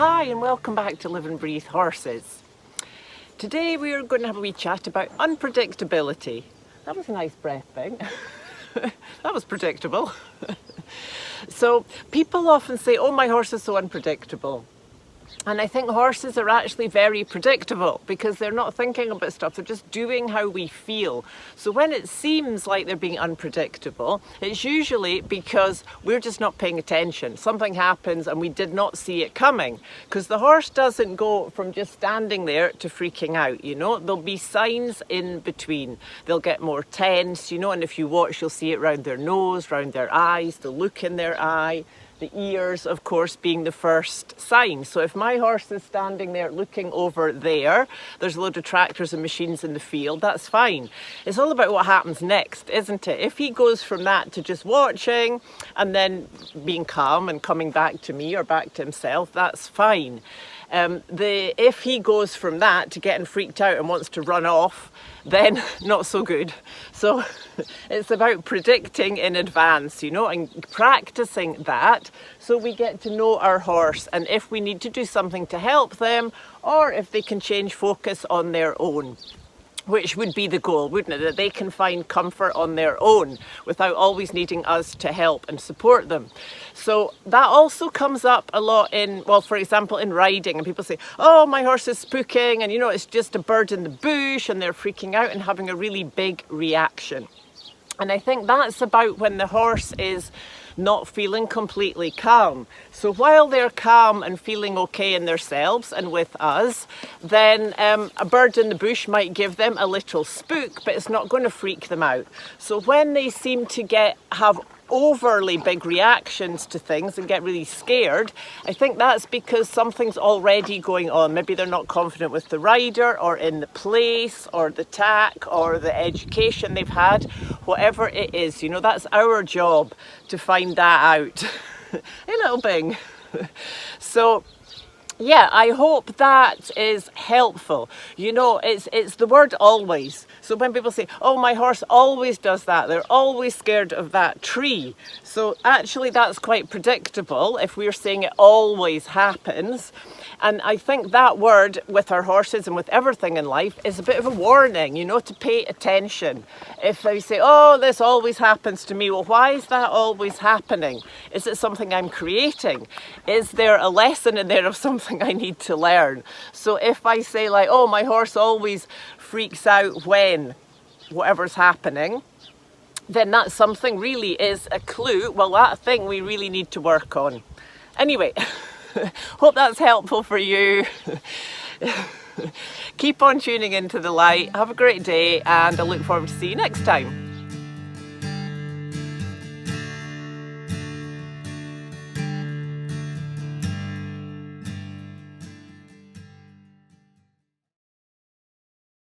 Hi and welcome back to Live and Breathe Horses. Today we are going to have a wee chat about unpredictability. That was a nice breath thing. That was predictable. So people often say, oh, my horse is so unpredictable. And I think horses are actually very predictable because they're not thinking about stuff, they're just doing how we feel. So when it seems like they're being unpredictable, it's usually because we're just not paying attention. Something happens and we did not see it coming, because the horse doesn't go from just standing there to freaking out, you know. There'll be signs in between. They'll get more tense, you know, and if you watch, you'll see it round their nose, round their eyes, the look in their eye. The ears, of course, being the first sign. So if my horse is standing there looking over there, there's a load of tractors and machines in the field, that's fine. It's all about what happens next, isn't it? If he goes from that to just watching and then being calm and coming back to me or back to himself, that's fine. If he goes from that to getting freaked out and wants to run off, then not so good. So it's about predicting in advance, you know, and practicing that so we get to know our horse, and if we need to do something to help them or if they can change focus on their own. Which would be the goal, wouldn't it? That they can find comfort on their own without always needing us to help and support them. So that also comes up a lot in, well, for example, in riding, and people say, oh, my horse is spooking, and you know, it's just a bird in the bush, and they're freaking out and having a really big reaction. And I think that's about when the horse is not feeling completely calm. So while they're calm and feeling okay in themselves and with us, then a bird in the bush might give them a little spook, but it's not going to freak them out. So when they seem to have overly big reactions to things and get really scared, I think that's because something's already going on. Maybe they're not confident with the rider or in the place or the tack or the education they've had, whatever it is, you know, that's our job to find that out. Hey, little Bing. So yeah, I hope that is helpful. You know, it's the word always. So when people say, oh, my horse always does that, they're always scared of that tree. So actually that's quite predictable if we're saying it always happens. And I think that word with our horses and with everything in life is a bit of a warning, you know, to pay attention. If they say, oh, this always happens to me, well, why is that always happening? Is it something I'm creating? Is there a lesson in there of something I need to learn? So if I say like, oh, my horse always freaks out when whatever's happening, then that something really is a clue. Well, that thing we really need to work on. Anyway, hope that's helpful for you. Keep on tuning into the light. Have a great day, and I look forward to see you next time.